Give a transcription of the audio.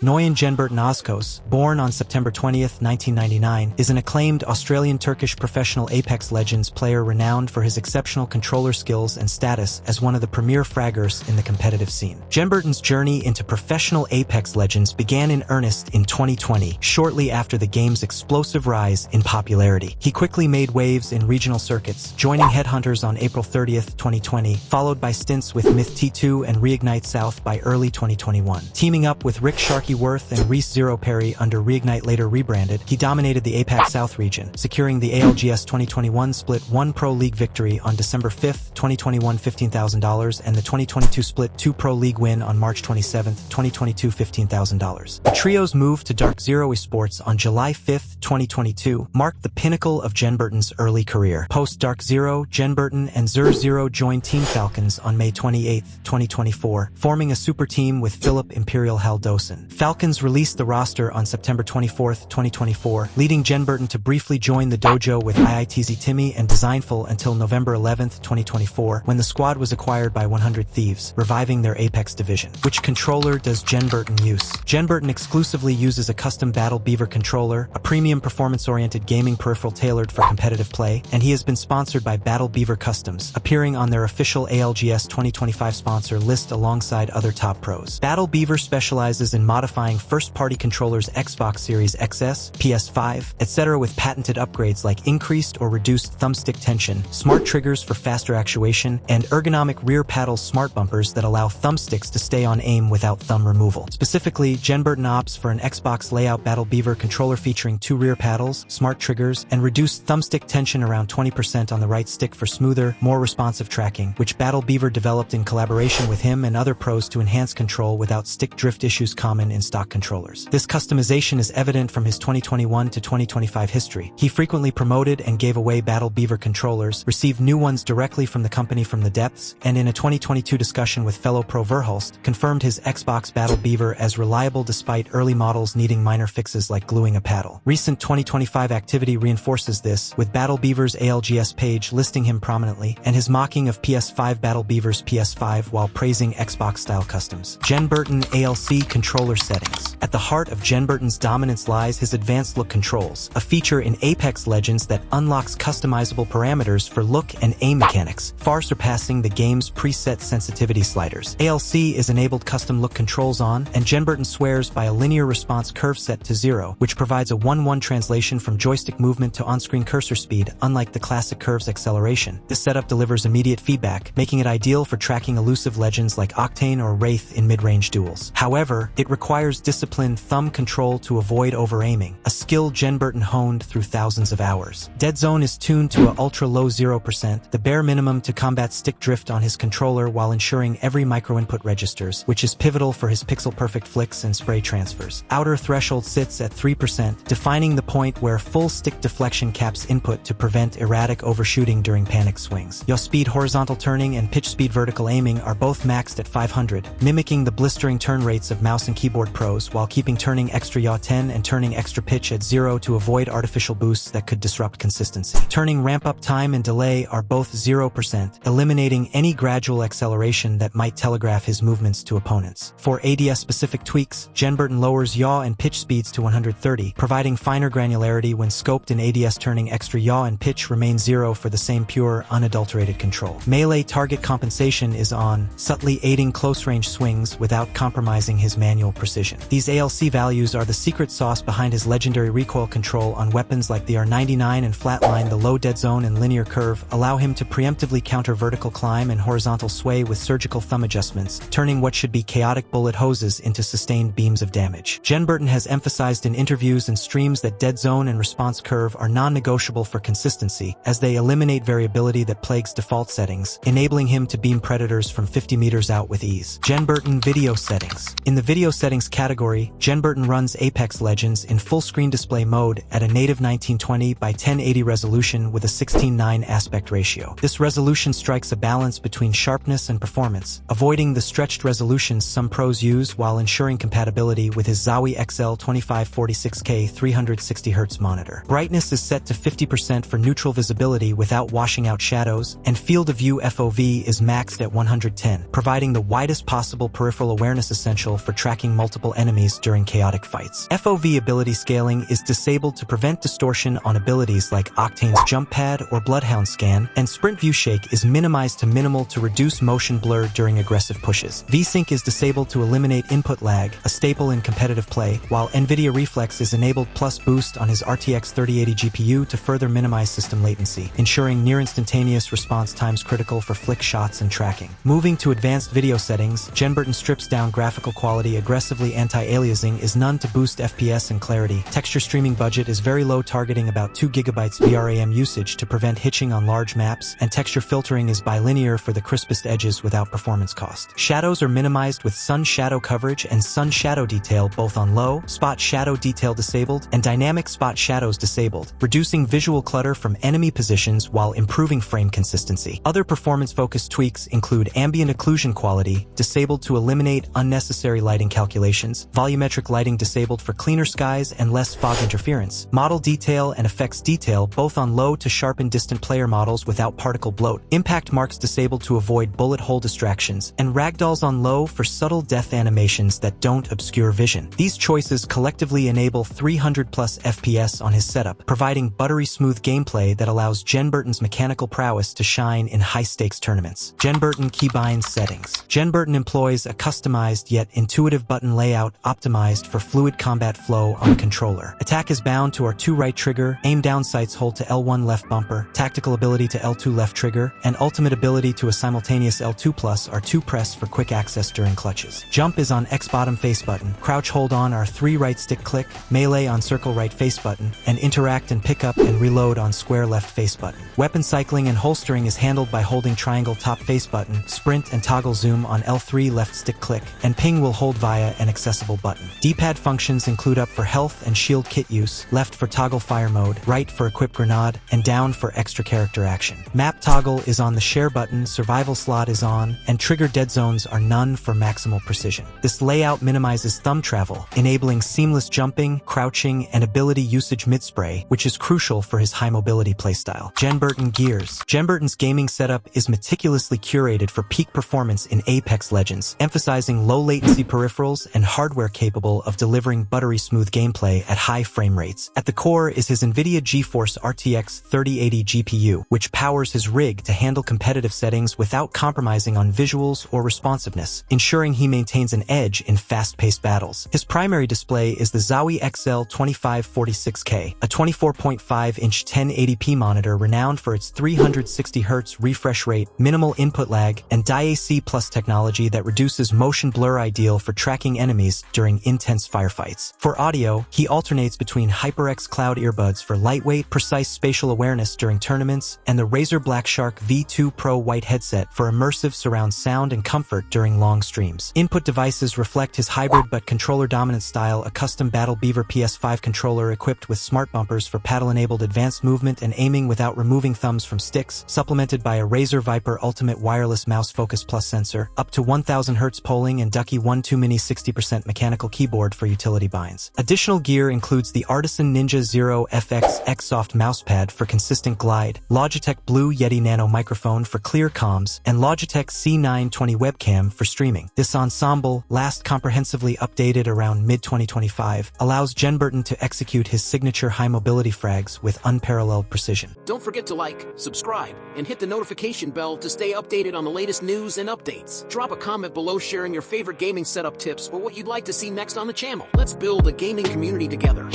Noyan Genburten Apex, born on September 20, 1999, is an acclaimed Australian-Turkish professional Apex Legends player renowned for his exceptional controller skills and status as one of the premier fraggers in the competitive scene. Genburten's journey into professional Apex Legends began in earnest in 2020, shortly after the game's explosive rise in popularity. He quickly made waves in regional circuits, joining Headhunters on April 30, 2020, followed by stints with Myth T2 and Reignite South by early 2021. Teaming up with Rick Worth and Reese Zero Perry under Reignite, later rebranded, he dominated the APAC South region, securing the ALGS 2021 Split 1 Pro League victory on December 5, 2021 $15,000 and the 2022 Split 2 Pro League win on March 27, 2022 $15,000. The trio's move to Dark Zero Esports on July 5, 2022 marked the pinnacle of Genburten's early career. Post Dark Zero, Genburten and Zur Zero joined Team Falcons on May 28, 2024, forming a super team with Philip Imperial Haldosen. Falcons released the roster on September 24, 2024, leading Genburten to briefly join the dojo with IITZ Timmy and Designful until November 11, 2024, when the squad was acquired by 100 Thieves, reviving their Apex division. Which controller does Genburten use? Genburten exclusively uses a custom Battle Beaver controller, a premium performance-oriented gaming peripheral tailored for competitive play, and he has been sponsored by Battle Beaver Customs, appearing on their official ALGS 2025 sponsor list alongside other top pros. Battle Beaver specializes in modifying first-party controllers Xbox Series XS, PS5, etc. with patented upgrades like increased or reduced thumbstick tension, smart triggers for faster actuation, and ergonomic rear paddle smart bumpers that allow thumbsticks to stay on aim without thumb removal. Specifically, Genburten opts for an Xbox layout Battle Beaver controller featuring 2 rear paddles, smart triggers, and reduced thumbstick tension around 20% on the right stick for smoother, more responsive tracking, which Battle Beaver developed in collaboration with him and other pros to enhance control without stick drift issues common in stock controllers. This customization is evident from his 2021 to 2025 history. He frequently promoted and gave away Battle Beaver controllers, received new ones directly from the company from the depths, and in a 2022 discussion with fellow pro Verhulst, confirmed his Xbox Battle Beaver as reliable despite early models needing minor fixes like gluing a paddle. Recent 2025 activity reinforces this, with Battle Beaver's ALGS page listing him prominently, and his mocking of PS5 Battle Beaver's PS5 while praising Xbox-style customs. Genburten ALC controller settings. At the heart of Genburten's dominance lies his advanced look controls, a feature in Apex Legends that unlocks customizable parameters for look and aim mechanics, far surpassing the game's preset sensitivity sliders. ALC is enabled custom look controls on, and Genburten swears by a linear response curve set to 0, which provides a 1-1 translation from joystick movement to on-screen cursor speed, unlike the classic curve's acceleration. This setup delivers immediate feedback, making it ideal for tracking elusive legends like Octane or Wraith in mid-range duels. However, it requires disciplined thumb control to avoid over-aiming, a skill Genburten honed through thousands of hours. Dead Zone is tuned to a ultra-low 0%, the bare minimum to combat stick drift on his controller while ensuring every micro-input registers, which is pivotal for his pixel-perfect flicks and spray transfers. Outer threshold sits at 3%, defining the point where full stick deflection caps input to prevent erratic overshooting during panic swings. Yaw speed horizontal turning and pitch speed vertical aiming are both maxed at 500, mimicking the blistering turn rates of mouse and keyboard pros while keeping turning extra yaw 10 and turning extra pitch at 0 to avoid artificial boosts that could disrupt consistency. Turning ramp-up time and delay are both 0%, eliminating any gradual acceleration that might telegraph his movements to opponents. For ADS-specific tweaks, Genburten lowers yaw and pitch speeds to 130, providing finer granularity when scoped in ADS. Turning extra yaw and pitch remains 0 for the same pure, unadulterated control. Melee target compensation is on, subtly aiding close-range swings without compromising his manual precision. These ALC values are the secret sauce behind his legendary recoil control on weapons like the R99 and Flatline. The low dead zone and linear curve allow him to preemptively counter vertical climb and horizontal sway with surgical thumb adjustments, turning what should be chaotic bullet hoses into sustained beams of damage. Genburten has emphasized in interviews and streams that dead zone and response curve are non-negotiable for consistency, as they eliminate variability that plagues default settings, enabling him to beam predators from 50 meters out with ease. Genburten video settings. In the video settings category, Genburten runs Apex Legends in full-screen display mode at a native 1920 by 1080 resolution with a 16:9 aspect ratio. This resolution strikes a balance between sharpness and performance, avoiding the stretched resolutions some pros use while ensuring compatibility with his Zowie XL 2546K 360Hz monitor. Brightness is set to 50% for neutral visibility without washing out shadows, and field of view FOV is maxed at 110, providing the widest possible peripheral awareness essential for tracking multiple enemies enemies during chaotic fights. FOV ability scaling is disabled to prevent distortion on abilities like Octane's Jump Pad or Bloodhound Scan, and Sprint View Shake is minimized to minimal to reduce motion blur during aggressive pushes. V-Sync is disabled to eliminate input lag, a staple in competitive play, while Nvidia Reflex is enabled plus boost on his RTX 3080 GPU to further minimize system latency, ensuring near-instantaneous response times critical for flick shots and tracking. Moving to advanced video settings, Genburten strips down graphical quality. Aggressively anti-aliasing is none to boost FPS and clarity. Texture streaming budget is very low, targeting about 2 GB VRAM usage to prevent hitching on large maps, and texture filtering is bilinear for the crispest edges without performance cost. Shadows are minimized with sun shadow coverage and sun shadow detail both on low, spot shadow detail disabled, and dynamic spot shadows disabled, reducing visual clutter from enemy positions while improving frame consistency. Other performance-focused tweaks include ambient occlusion quality, disabled to eliminate unnecessary lighting calculations, volumetric lighting disabled for cleaner skies and less fog interference, model detail and effects detail both on low to sharpen distant player models without particle bloat, impact marks disabled to avoid bullet hole distractions, and ragdolls on low for subtle death animations that don't obscure vision. These choices collectively enable 300+ FPS on his setup, providing buttery smooth gameplay that allows Genburten's mechanical prowess to shine in high-stakes tournaments. Genburten Keybinds Settings. Genburten employs a customized yet intuitive button layout optimized for fluid combat flow on the controller. Attack is bound to R2 right trigger, aim down sights hold to L1 left bumper, tactical ability to L2 left trigger, and ultimate ability to a simultaneous L2 plus R2 press for quick access during clutches. Jump is on X bottom face button, crouch hold on R3 right stick click, melee on circle right face button, and interact and pick up and reload on square left face button. Weapon cycling and holstering is handled by holding triangle top face button, sprint and toggle zoom on L3 left stick click, and ping will hold via an accessible button. D-pad functions include up for health and shield kit use, left for toggle fire mode, right for equip grenade, and down for extra character action. Map toggle is on the share button, survival slot is on, and trigger dead zones are none for maximal precision. This layout minimizes thumb travel, enabling seamless jumping, crouching, and ability usage mid-spray, which is crucial for his high mobility playstyle. Genburten Gears. Genburten's gaming setup is meticulously curated for peak performance in Apex Legends, emphasizing low latency peripherals and hardware capable of delivering buttery smooth gameplay at high frame rates. At the core is his Nvidia GeForce RTX 3080 GPU, which powers his rig to handle competitive settings without compromising on visuals or responsiveness, ensuring he maintains an edge in fast-paced battles. His primary display is the Zowie XL2546K, a 24.5-inch 1080p monitor renowned for its 360Hz refresh rate, minimal input lag, and DAC Plus technology that reduces motion blur, ideal for tracking enemies during intense firefights. For audio, he alternates between HyperX Cloud earbuds for lightweight, precise spatial awareness during tournaments, and the Razer Blackshark V2 Pro white headset for immersive surround sound and comfort during long streams. Input devices reflect his hybrid but controller-dominant style, a custom Battle Beaver PS5 controller equipped with smart bumpers for paddle-enabled advanced movement and aiming without removing thumbs from sticks, supplemented by a Razer Viper Ultimate wireless mouse Focus Plus sensor, up to 1000 Hz polling, and Ducky 1.2 Mini 60% mechanical keyboard for utility binds. Additional gear includes the Artisan Ninja Zero FX X-Soft mousepad for consistent glide, Logitech Blue Yeti Nano microphone for clear comms, and Logitech C920 webcam for streaming. This ensemble, last comprehensively updated around mid-2025, allows Genburten to execute his signature high mobility frags with unparalleled precision. Don't forget to like, subscribe, and hit the notification bell to stay updated on the latest news and updates. Drop a comment below sharing your favorite gaming setup tips or what you'd like to see next on the channel. Let's build a gaming community together.